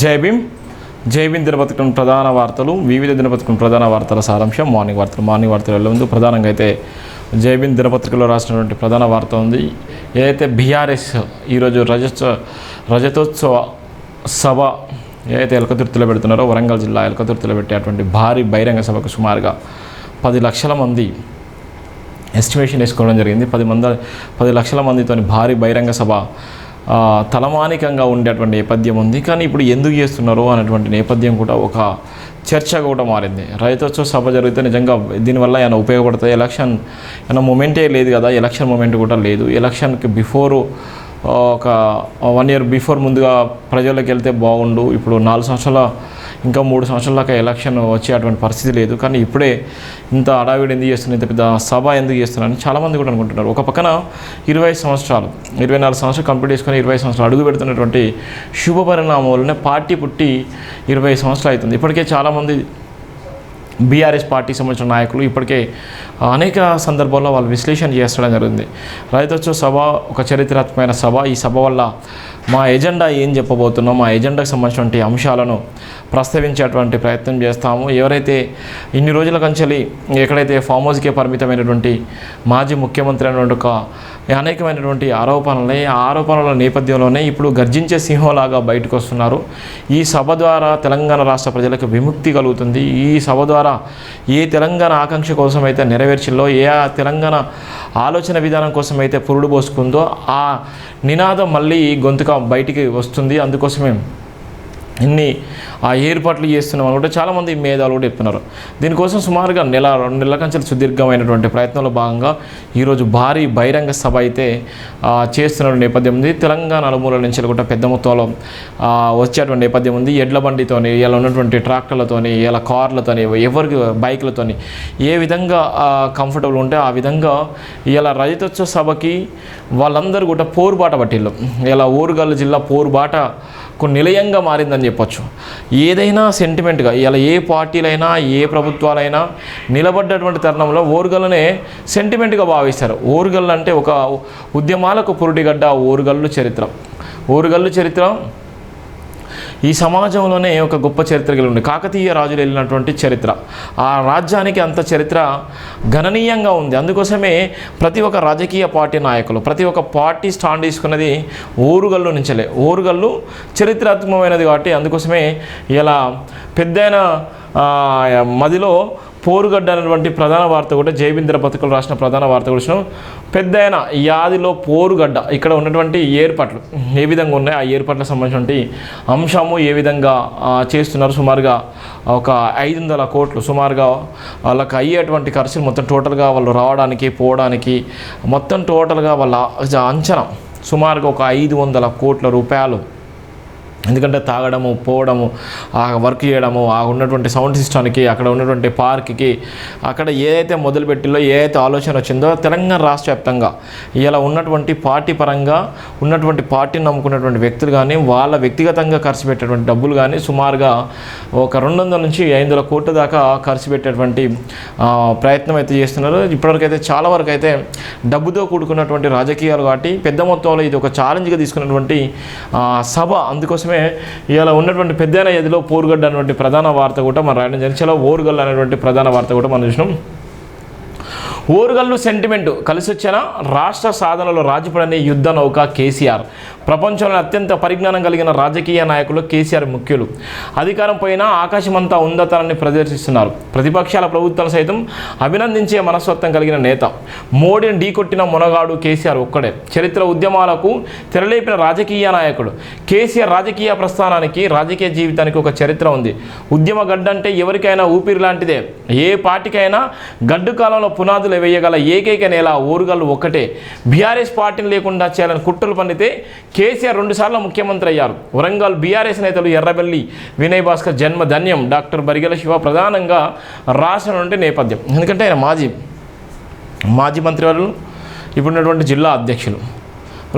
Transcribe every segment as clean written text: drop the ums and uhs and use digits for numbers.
జై భీమ్ దినపత్రికలోని ప్రధాన వార్తలు, వివిధ దినపత్రికలోని ప్రధాన వార్తల సారాంశం. మార్నింగ్ వార్తలు ముందు ప్రధానంగా అయితే జై భీమ్ దినపత్రికలో రాసినటువంటి ప్రధాన వార్త ఉంది. ఏదైతే బీఆర్ఎస్ ఈరోజు రజతోత్సవ సభ ఏదైతే ఎలకతుర్తిలో పెడుతున్నారో, వరంగల్ జిల్లా ఎలకతుర్తిలో పెట్టేటువంటి భారీ బహిరంగ సభకు సుమారుగా 10 లక్షల మంది ఎస్టిమేషన్ వేసుకోవడం జరిగింది. 10 లక్షల మందితో భారీ బహిరంగ సభ తలమానికంగా ఉండేటువంటి నేపథ్యం ఉంది. కానీ ఇప్పుడు ఎందుకు చేస్తున్నారు అనేటువంటి నేపథ్యం కూడా ఒక చర్చగా కూడా మారింది. రైతోత్సవ సభ జరిగితే నిజంగా దీనివల్ల ఏమైనా ఉపయోగపడుతుంది? ఎలక్షన్ ఏమైనా మూమెంటే లేదు కదా, ఎలక్షన్ మూమెంట్ కూడా లేదు. ఎలక్షన్కి బిఫోర్ ఒక 1 year బిఫోర్ ముందుగా ప్రజల్లోకి వెళ్తే బాగుండు. ఇప్పుడు 4 సంవత్సరాల ఇంకా 3 సంవత్సరాల దాకా ఎలక్షన్ వచ్చేటువంటి పరిస్థితి లేదు. కానీ ఇప్పుడే ఇంత అడావిడి ఎందుకు చేస్తున్నారు, ఇంత పెద్ద సభ ఎందుకు చేస్తున్నారని చాలామంది కూడా అనుకుంటున్నారు. ఒక పక్కన 24 సంవత్సరాలు కంప్లీట్ చేసుకొని 20 సంవత్సరాలు అడుగు పెడుతున్నటువంటి శుభ పరిణామాలనే పార్టీ పుట్టి 20 సంవత్సరాలు అవుతుంది. ఇప్పటికే చాలామంది బీఆర్ఎస్ పార్టీకి సంబంధించిన నాయకులు ఇప్పటికే అనేక సందర్భాల్లో వాళ్ళు విశ్లేషణ చేస్తడం జరిగింది. రైతోత్సవ సభ ఒక చరిత్రాత్మకమైన సభ. ఈ సభ వల్ల మా ఎజెండా ఏం చెప్పబోతున్నాం, మా ఎజెండాకు సంబంధించినటువంటి అంశాలను ప్రస్తావించేటువంటి ప్రయత్నం చేస్తాము. ఎవరైతే ఇన్ని రోజుల కంచెలి ఎక్కడైతే ఫామ్ హౌస్కే పరిమితమైనటువంటి మాజీ ముఖ్యమంత్రి అనేటువంటి ఒక అనేకమైనటువంటి ఆరోపణల నేపథ్యంలోనే ఇప్పుడు గర్జించే సింహంలాగా బయటకు వస్తున్నారు. ఈ సభ ద్వారా తెలంగాణ రాష్ట్ర ప్రజలకు విముక్తి కలుగుతుంది. ఈ సభ ద్వారా ఏ తెలంగాణ ఆకాంక్ష కోసం అయితే నెరవేర్చిందో, ఏ తెలంగాణ ఆలోచన విధానం కోసం అయితే పురుడు పోసుకుందో ఆ నినాదం మళ్ళీ గొంతుక బయటికి వస్తుంది. అందుకోసమే ఇన్ని ఏర్పాట్లు చేస్తున్నాం అనుకుంటే చాలామంది మేధావులు కూడా చెప్తున్నారు. దీనికోసం సుమారుగా 1-2 నెలల కంచెలు సుదీర్ఘమైనటువంటి ప్రయత్నంలో భాగంగా ఈరోజు భారీ బహిరంగ సభ అయితే చేస్తున్న నేపథ్యం ఉంది. తెలంగాణ నలుమూలల నుంచి కూడా పెద్ద మొత్తంలో వచ్చేటువంటి నేపథ్యం ఉంది. ఎడ్ల బండితోని, ఇలా ఉన్నటువంటి ట్రాక్టర్లతోని, ఇలా కార్లతోని, ఎవరికి బైక్లతోని ఏ విధంగా కంఫర్టబుల్ ఉంటే ఆ విధంగా ఇలా రైతోత్సవ సభకి వాళ్ళందరూ కూడా పోరుబాట పట్టిళ్ళు. ఇలా ఓరుగల్లు జిల్లా పోరుబాటకు నిలయంగా మారిందని చెప్పొచ్చు. ఏదైనా సెంటిమెంట్గా ఇలా ఏ పార్టీలైనా ఏ ప్రభుత్వాలైనా నిలబడ్డటువంటి తరుణంలో ఓరుగల్లునే సెంటిమెంట్గా భావిస్తారు. ఓరుగల్లు అంటే ఒక ఉద్యమాలకు పురుటిగడ్డ. ఓరుగల్లు చరిత్ర ఈ సమాజంలోనే ఒక గొప్ప చరిత్ర కలిగి ఉంది. కాకతీయ రాజులు వెళ్ళినటువంటి చరిత్ర, ఆ రాజ్యానికి అంత చరిత్ర గణనీయంగా ఉంది. అందుకోసమే ప్రతి ఒక్క రాజకీయ పార్టీ నాయకులు, ప్రతి ఒక్క పార్టీ స్టాండ్ తీసుకున్నది ఓరుగల్లు నుంచలే. ఓరుగల్లు చరిత్రాత్మకమైనది కాబట్టి అందుకోసమే ఇలా పెద్దయిన మదిలో పోరుగడ్డ అనేటువంటి ప్రధాన వార్త కూడా జై భీమ్ దినపత్రికలు రాసిన ప్రధాన వార్త కూడా పెద్దయిన యాదిలో పోరుగడ్డ. ఇక్కడ ఉన్నటువంటి ఏర్పాట్లు ఏ విధంగా ఉన్నాయి, ఆ ఏర్పాట్లకు సంబంధించినటువంటి అంశము ఏ విధంగా చేస్తున్నారు. సుమారుగా ఒక 500 కోట్లు సుమారుగా వాళ్ళకి అయ్యేటువంటి ఖర్చులు మొత్తం టోటల్గా వాళ్ళు రావడానికి పోవడానికి మొత్తం టోటల్గా వాళ్ళ అంచనా సుమారుగా ఒక 500 కోట్ల రూపాయలు. ఎందుకంటే తాగడము, పోవడము, ఆ వర్క్ చేయడము, ఆ ఉన్నటువంటి సౌండ్ సిస్టానికి, అక్కడ ఉన్నటువంటి పార్క్కి, అక్కడ ఏదైతే మొదలుపెట్టిలో ఏదైతే ఆలోచన వచ్చిందో తెలంగాణ రాష్ట్ర వ్యాప్తంగా ఇలా ఉన్నటువంటి పార్టీ పరంగా ఉన్నటువంటి పార్టీని నమ్ముకున్నటువంటి వ్యక్తులు కానీ వాళ్ళ వ్యక్తిగతంగా ఖర్చు పెట్టేటువంటి డబ్బులు కానీ సుమారుగా ఒక 200 నుంచి 500 కోట్ల దాకా ఖర్చు పెట్టేటువంటి ప్రయత్నం అయితే చేస్తున్నారు. ఇప్పటివరకైతే చాలా వరకు అయితే డబ్బుతో కూడుకున్నటువంటి రాజకీయాలు కాబట్టి పెద్ద మొత్తంలో ఇది ఒక ఛాలెంజ్గా తీసుకున్నటువంటి సభ. అందుకోసమే ఇలా ఉన్నటువంటి పెద్దైన ఎదిలో పోరుగడ్డ అనేటువంటి ప్రధాన వార్త కూడా మనం రాయడం జరిగింది. చాలా ఓరుగల్లు అనేటువంటి ప్రధాన వార్త కూడా మనం చూసినాం. ఓరుగల్లు సెంటిమెంటు కలిసి వచ్చేలా రాష్ట్ర సాధనలో రాజీపడని యుద్ధ నౌక కేసీఆర్. ప్రపంచంలో అత్యంత పరిజ్ఞానం కలిగిన రాజకీయ నాయకులు కేసీఆర్ ముఖ్యులు. అధికారం పైన ఆకాశమంతా ఉందతనాన్ని ప్రదర్శిస్తున్నారు. ప్రతిపక్షాల ప్రభుత్వం సైతం అభినందించే మనస్తత్వం కలిగిన నేత. మోడీని ఢీకొట్టిన మొనగాడు కేసీఆర్ ఒక్కడే. చరిత్ర ఉద్యమాలకు తెరలేపిన రాజకీయ నాయకుడు కేసీఆర్. రాజకీయ ప్రస్థానానికి, రాజకీయ జీవితానికి ఒక చరిత్ర ఉంది. ఉద్యమ గడ్డంటే ఎవరికైనా ఊపిరి లాంటిదే. ఏ పార్టీకైనా గడ్డు కాలంలో పునాదులు వేయగల ఏకైక నేల ఓరుగల్లు ఒక్కటే. బీఆర్ఎస్ పార్టీని లేకుండా చేయాలని కుట్రలు పన్నితే కేసీఆర్ 2 సార్లు ముఖ్యమంత్రి అయ్యారు. వరంగల్ బీఆర్ఎస్ నేతలు ఎర్రబెల్లి వినయ్ భాస్కర్ జన్మ ధన్యం. డాక్టర్ బరిగెల శివ ప్రధానంగా రాసినటువంటి నేపథ్యం. ఎందుకంటే ఆయన మాజీ మంత్రివర్యులు, ఇప్పుడున్నటువంటి జిల్లా అధ్యక్షులు.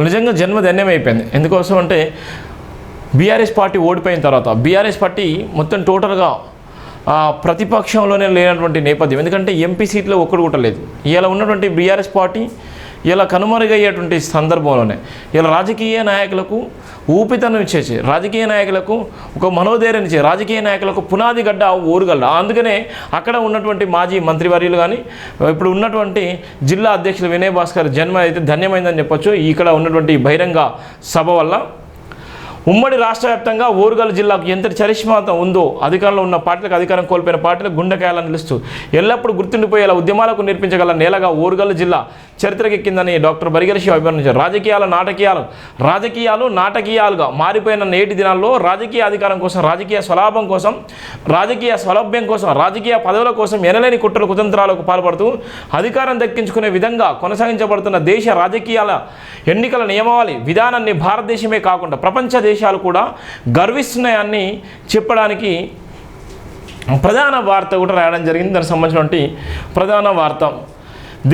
నిజంగా జన్మ ధన్యం అయిపోయింది. ఎందుకోసం అంటే బీఆర్ఎస్ పార్టీ ఓడిపోయిన తర్వాత బీఆర్ఎస్ పార్టీ మొత్తం టోటల్గా ప్రతిపక్షంలోనే లేనటువంటి నేపథ్యం. ఎందుకంటే ఎంపీ సీట్లో ఒక్కడు కూడా లేదు. ఇలా ఉన్నటువంటి బీఆర్ఎస్ పార్టీ ఇలా కనుమరుగయ్యేటువంటి సందర్భంలోనే ఇలా రాజకీయ నాయకులకు ఊపితనం ఇచ్చేసి, రాజకీయ నాయకులకు ఒక మనోధైర్యం ఇచ్చే, రాజకీయ నాయకులకు పునాది గడ్డ ఓరుగడ్డ. అందుకనే అక్కడ ఉన్నటువంటి మాజీ మంత్రివర్యులు కానీ ఇప్పుడు ఉన్నటువంటి జిల్లా అధ్యక్షులు వినయ్ భాస్కర్ జన్మ అయితే ధన్యమైందని చెప్పొచ్చు. ఇక్కడ ఉన్నటువంటి బహిరంగ సభ వల్ల ఉమ్మడి రాష్ట్ర వ్యాప్తంగా ఓరుగల్ జిల్లాకు ఎంతటి చరిష్మాతం ఉందో అధికారంలో ఉన్న పార్టీలకు, అధికారం కోల్పోయిన పార్టీలకు గుండెకాయాలను నిలుస్తూ ఎల్లప్పుడూ గుర్తుండిపోయేలా ఉద్యమాలకు నేర్పించగల నేలగా ఓరుగల్ జిల్లా చరిత్రకెక్కిందని డాక్టర్ బరిగెల శివ అభివర్ణించారు. రాజకీయాలు నాటకీయాలుగా మారిపోయిన నేటి దినాల్లో రాజకీయ అధికారం కోసం, రాజకీయ స్వలాభం కోసం, రాజకీయ సౌలభ్యం కోసం, రాజకీయ పదవుల కోసం ఎనలేని కుట్రలు కుతంత్రాలకు పాల్పడుతూ అధికారం దక్కించుకునే విధంగా కొనసాగించబడుతున్న దేశ రాజకీయాల ఎన్నికల నియమావళి విధానాన్ని భారతదేశమే కాకుండా ప్రపంచ దేశాలు కూడా గర్విస్తున్నాయని చెప్పడానికి ప్రధాన వార్త కూడా రాయడం జరిగింది. దానికి సంబంధించినటువంటి ప్రధాన వార్త,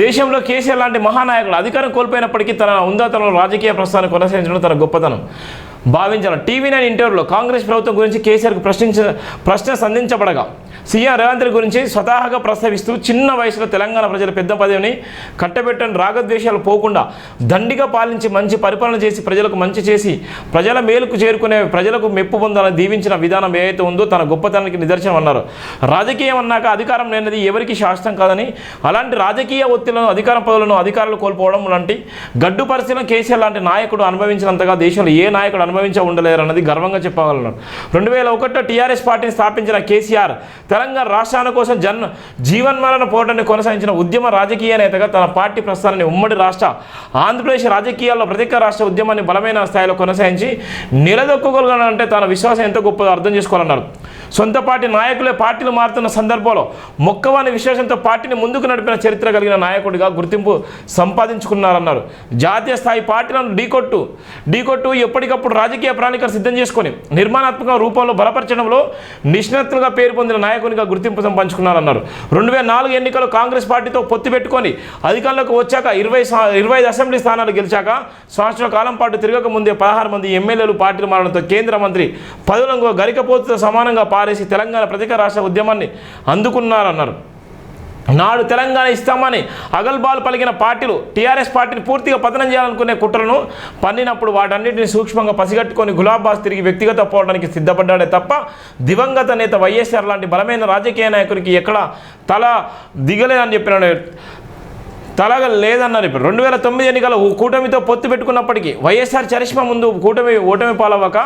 దేశంలో కేసీఆర్ లాంటి మహానాయకుడు అధికారం కోల్పోయినప్పటికీ తన ఉందాతనంలో రాజకీయ ప్రస్థానం కొనసాగించడం తన గొప్పతనం భావించాలి. టీవీ9 ఇంటర్వ్యూలో కాంగ్రెస్ ప్రభుత్వం గురించి కేసీఆర్కు ప్రశ్న సంధించబడగా సీఎం రేవంత్ రెడ్డి గురించి స్వతహాగా ప్రస్తావిస్తూ చిన్న వయసులో తెలంగాణ ప్రజల పెద్ద పదవిని కట్టబెట్టని రాగద్వేషాలు పోకుండా దండిగా పాలించి మంచి పరిపాలన చేసి ప్రజలకు మంచి చేసి ప్రజల మేలుకు చేరుకునే, ప్రజలకు మెప్పు పొందాలని దీవించిన విధానం ఏదైతే ఉందో తన గొప్పతనానికి నిదర్శనం అన్నారు. రాజకీయం అన్నాక అధికారం లేనిది ఎవరికి శాశ్వతం కాదని, అలాంటి రాజకీయ ఒత్తిళ్లను, అధికార పదవులను అధికారులు కోల్పోవడం లాంటి గడ్డు పరిస్థితులను కేసీఆర్ లాంటి నాయకుడు అనుభవించినంతగా దేశంలో ఏ నాయకుడు అనుభవించ ఉండలేరు అన్నది గర్వంగా చెప్పగలన్నారు. 2001లో టీఆర్ఎస్ పార్టీని స్థాపించిన కేసీఆర్ తెలంగాణ రాష్ట్రాల కోసం జీవన్మరణ పోరాటాన్ని కొనసాగించిన ఉద్యమ రాజకీయ నేతగా తన పార్టీ ప్రస్థానాన్ని ఉమ్మడి రాష్ట్ర ఆంధ్రప్రదేశ్ రాజకీయాల్లో ప్రత్యేక రాష్ట్ర ఉద్యమాన్ని బలమైన స్థాయిలో కొనసాగించి నిలదొక్కగలగాలంటే తన విశ్వాసం ఎంత గొప్పదో అర్థం చేసుకోవాలన్నారు. సొంత పార్టీ నాయకులే పార్టీలు మారుతున్న సందర్భంలో మొక్కవాని విశ్వాసంతో పార్టీని ముందుకు నడిపిన చరిత్ర కలిగిన నాయకుడిగా గుర్తింపు సంపాదించుకున్నారన్నారు. జాతీయ స్థాయి పార్టీలను ఢీకొట్టు ఎప్పటికప్పుడు రాజకీయ ప్రణాళికలు సిద్ధం చేసుకొని నిర్మాణాత్మక రూపంలో బలపరచడంలో నిష్ణాతులుగా పేరు పొందిన నాయకునిగా గుర్తింపు సంపాదించుకున్నారన్నారు. 2004 ఎన్నికలు కాంగ్రెస్ పార్టీతో పొత్తు పెట్టుకొని అధికారంలోకి వచ్చాక 25 అసెంబ్లీ స్థానాలు గెలిచాక సంవత్సరాల కాలం పాటు తిరగక ముందే 16 మంది ఎమ్మెల్యేలు పార్టీలు మారడంతో కేంద్ర మంత్రి పదవులను గరికపోతుతో సమానంగా పారేసి తెలంగాణ ప్రత్యేక రాష్ట్ర ఉద్యమాన్ని అందుకున్నారన్నారు. నాడు తెలంగాణ ఇస్తామని అగల్బాల్ పలికిన పార్టీలు టీఆర్ఎస్ పార్టీని పూర్తిగా పతనం చేయాలనుకునే కుట్రలను పన్నినప్పుడు వాటన్నిటిని సూక్ష్మంగా పసిగట్టుకొని గులాబాస్ తిరిగి వ్యక్తిగత పోవడానికి సిద్ధపడ్డాడే తప్ప దివంగత నేత వైఎస్ఆర్ లాంటి బలమైన రాజకీయ నాయకునికి ఎక్కడ తల దిగలేదని చెప్పినాడు. తలగా లేదన్నారు. ఇప్పుడు 2009 ఎన్నికల కూటమితో పొత్తు పెట్టుకున్నప్పటికీ వైఎస్ఆర్ చరిష్మా ముందు ఓటమి పాలవ్వక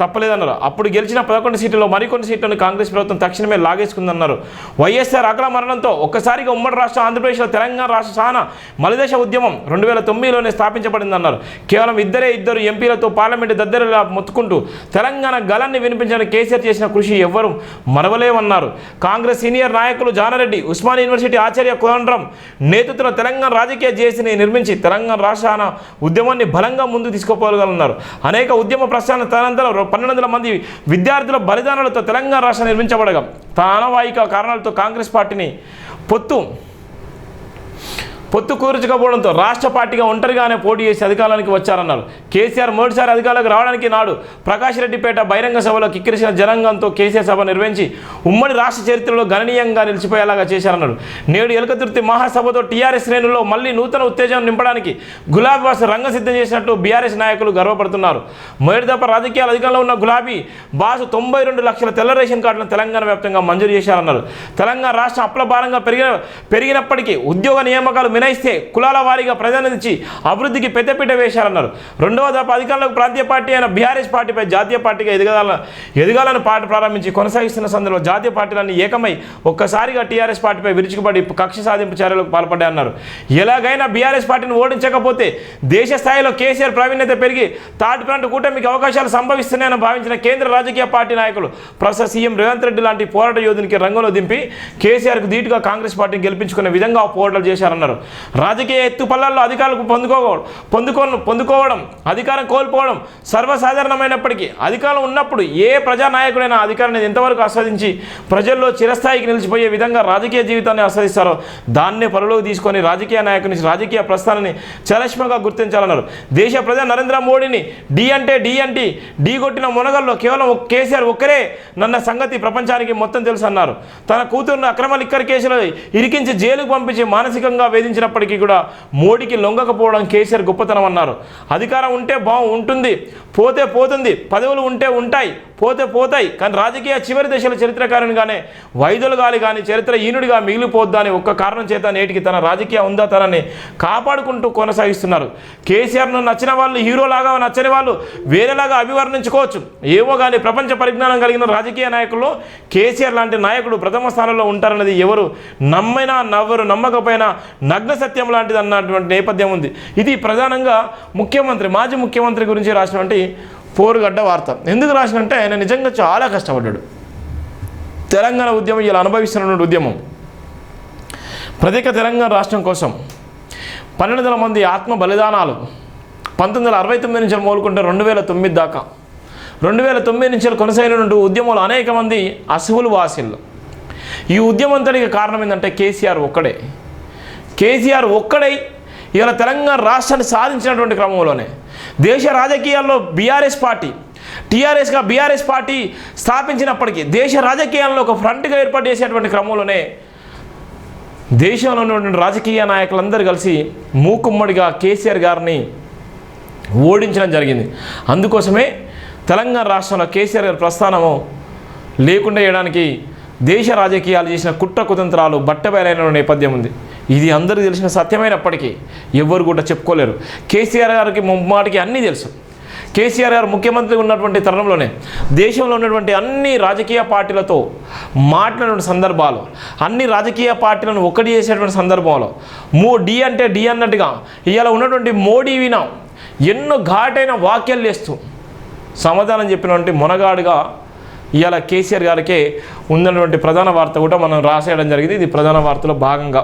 తప్పలేదన్నారు. అప్పుడు గెలిచిన 11 సీట్లలో మరికొన్ని సీట్లను కాంగ్రెస్ ప్రభుత్వం తక్షణమే లాగేసుకుందన్నారు. వైఎస్ఆర్ అకాల మరణంతో ఒక్కసారిగా ఉమ్మడి రాష్ట్ర ఆంధ్రప్రదేశ్లో తెలంగాణ రాష్ట్ర సాన మలిదశ ఉద్యమం 2009లోనే స్థాపించబడిందన్నారు. కేవలం ఇద్దరు ఎంపీలతో పార్లమెంటు దద్దరిలా మొత్తుకుంటూ తెలంగాణ గలాన్ని వినిపించడానికి కేసీఆర్ చేసిన కృషి ఎవ్వరూ మరవలేమన్నారు. కాంగ్రెస్ సీనియర్ నాయకులు జానారెడ్డి, ఉస్మానియా యూనివర్సిటీ ఆచార్య కోదండరాం నేతృత్వంలో తెలంగాణ రాజకీయ జేసీని నిర్మించి తెలంగాణ రాష్ట్ర ఉద్యమాన్ని బలంగా ముందుకు తీసుకుపోగలన్నారు. అనేక ఉద్యమ ప్రస్థాన తదనంతరం 1200 మంది విద్యార్థుల బలిదానాలతో తెలంగాణ రాష్ట్రం నిర్మించబడగా తన అనవాయిక కారణాలతో కాంగ్రెస్ పార్టీని పొత్తు కూర్చుకోవడంతో రాష్ట్ర పార్టీగా ఒంటరిగానే పోటీ చేసి అధికారానికి వచ్చారన్నారు. కేసీఆర్ మొదటిసారి అధికారంలోకి రావడానికి నాడు ప్రకాష్ రెడ్డిపేట బహిరంగ సభలో కిక్కిరిసిన జనాంగంతో కేసీఆర్ సభ నిర్వహించి ఉమ్మడి రాష్ట్ర చరిత్రలో గణనీయంగా నిలిచిపోయేలాగా చేశారన్నారు. నేడు ఎలకతుర్తి మహాసభతో టీఆర్ఎస్ శ్రేణుల్లో మళ్లీ నూతన ఉత్తేజం నింపడానికి గులాబీ బాస్ రంగం సిద్ధం చేసినట్టు బీఆర్ఎస్ నాయకులు గర్వపడుతున్నారు. మొదటి దఫా రాజకీయాల అధికారంలో ఉన్న గులాబీ బాసు 92 లక్షల తెల్ల రేషన్ కార్డులను తెలంగాణ వ్యాప్తంగా మంజూరు చేశారన్నారు. తెలంగాణ రాష్ట్రం అప్పుల భారంగా పెరిగినప్పటికీ ఉద్యోగ నియామకాలు మినయిస్తే కులాల వారీగా ప్రాధాన్యతనిచ్చి అభివృద్ధికి పెద్దపీట వేశారన్నారు. రెండవ దఫా అధికారంలోకి ప్రాంతీయ పార్టీ అయిన బీఆర్ఎస్ పార్టీపై జాతీయ పార్టీగా ఎదగాలని పార్టీ ప్రారంభించి కొనసాగిస్తున్న సందర్భంలో జాతీయ పార్టీలన్నీ ఏకమై ఒక్కసారిగా టీఆర్ఎస్ పార్టీపై విరుచుకుపడి కక్ష సాధింపు చర్యలకు పాల్పడ్డాయన్నారు. ఎలాగైనా బీఆర్ఎస్ పార్టీని ఓడించకపోతే దేశ స్థాయిలో కేసీఆర్ ప్రావీణ్యత పెరిగి థర్డ్ ఫ్రంట్ కూటమికి అవకాశాలు సంభవిస్తున్నాయని భావించిన కేంద్ర రాజకీయ పార్టీ నాయకులు ప్రస్తుత సీఎం రేవంత్ రెడ్డి లాంటి పోరాట యోధునికి రంగంలో దింపి కేసీఆర్కు ధీటుగా కాంగ్రెస్ పార్టీని గెలిపించుకునే విధంగా పోరాటాలు చేశారన్నారు. రాజకీయ ఎత్తుపల్లాల్లో అధికారులకు పొందుకోవడం, అధికారం కోల్పోవడం సర్వసాధారణమైనప్పటికీ అధికారం ఉన్నప్పుడు ఏ ప్రజానాయకుడైనా అధికారాన్ని ఎంతవరకు ఆస్వాదించి ప్రజల్లో చిరస్థాయికి నిలిచిపోయే విధంగా రాజకీయ జీవితాన్ని ఆస్వాదిస్తారో దాన్నే పరులోకి తీసుకొని రాజకీయ నాయకుని రాజకీయ ప్రస్థానాన్ని చరిష్మాగా గుర్తించాలన్నారు. దేశ ప్రధాని నరేంద్ర మోడీని ఢీ కొట్టిన మునగల్లో కేవలం కేసీఆర్ ఒక్కరే నన్న సంగతి ప్రపంచానికి మొత్తం తెలుసు అన్నారు. తన కూతురును అక్రమ లిక్కర్ కేసులో ఇరికించి జైలుకు పంపించి మానసికంగా వేధించిన ప్రయత్నించినప్పటికీ కూడా మోడీకి లొంగకపోవడం కేసీఆర్ గొప్పతనం అన్నారు. అధికారం ఉంటే ఉంటుంది, పోతే పోతుంది, పదవులు ఉంటే ఉంటాయి, పోతే పోతాయి, కానీ రాజకీయ చివరి దశల చరిత్రకారునిగానే వైదొలగాలి కానీ చరిత్రహీనుడిగా మిగిలిపోద్దా అని ఒక్క కారణం చేత నేటికి తన రాజకీయ ఉందాతనాన్ని కాపాడుకుంటూ కొనసాగిస్తున్నారు. కేసీఆర్ను నచ్చిన వాళ్ళు హీరోలాగా, నచ్చని వాళ్ళు వేరేలాగా అభివర్ణించుకోవచ్చు ఏవో కానీ ప్రపంచ పరిజ్ఞానం కలిగిన రాజకీయ నాయకుల్లో కేసీఆర్ లాంటి నాయకుడు ప్రథమ స్థానంలో ఉంటారన్నది ఎవరు నమ్మినా నవ్వరు నమ్మకపోయినా నగ్న సత్యం లాంటిది అన్నటువంటి నేపథ్యం ఉంది. ఇది ప్రధానంగా మాజీ ముఖ్యమంత్రి గురించి రాసినటువంటి పోరుగడ్డ వార్త. ఎందుకు రాసినంటే ఆయన నిజంగా చాలా కష్టపడ్డాడు. తెలంగాణ ఉద్యమం ఇలా అనుభవిస్తున్నటువంటి ఉద్యమం ప్రత్యేక తెలంగాణ రాష్ట్రం కోసం 12,000 మంది ఆత్మ బలిదానాలు 1969 నుంచి మొదలుకుంటే 2009 దాకా 2009 నుంచి కొనసాగినటువంటి ఉద్యమంలో అనేక మంది అసువులు వాసిళ్ళు. ఈ ఉద్యమంతటికి కారణం ఏంటంటే కేసీఆర్ ఒక్కడై ఇవాళ తెలంగాణ రాష్ట్రాన్ని సాధించినటువంటి క్రమంలోనే దేశ రాజకీయాల్లో బీఆర్ఎస్ పార్టీ స్థాపించినప్పటికీ దేశ రాజకీయాల్లో ఒక ఫ్రంట్గా ఏర్పాటు చేసేటువంటి క్రమంలోనే దేశంలో ఉన్నటువంటి రాజకీయ నాయకులందరూ కలిసి మూకుమ్మడిగా కేసీఆర్ గారిని ఓడించడం జరిగింది. అందుకోసమే తెలంగాణ రాష్ట్రంలో కేసీఆర్ గారి ప్రస్థానము లేకుండా చేయడానికి దేశ రాజకీయాలు చేసిన కుట్ర కుతంత్రాలు బట్టబయలైన నేపథ్యం ఉంది. ఇది అందరికీ తెలిసిన సత్యమైనప్పటికీ ఎవరు కూడా చెప్పుకోలేరు. కేసీఆర్ గారికి ముమ్మాటికి అన్నీ తెలుసు. కేసీఆర్ గారు ముఖ్యమంత్రి ఉన్నటువంటి తరుణంలోనే దేశంలో ఉన్నటువంటి అన్ని రాజకీయ పార్టీలతో మాట్లాడిన సందర్భాలు, అన్ని రాజకీయ పార్టీలను ఒకటి చేసేటువంటి సందర్భంలో డి అంటే డి అన్నట్టుగా ఇవాళ ఉన్నటువంటి మోడీ వినా ఎన్నో ఘాటైన వాక్యాలు చేస్తూ సమాధానం చెప్పినటువంటి మొనగాడుగా ఇవాళ కేసీఆర్ గారికే ఉన్నటువంటి ప్రధాన వార్త కూడా మనం రాసేయడం జరిగింది. ఇది ప్రధాన వార్తలో భాగంగా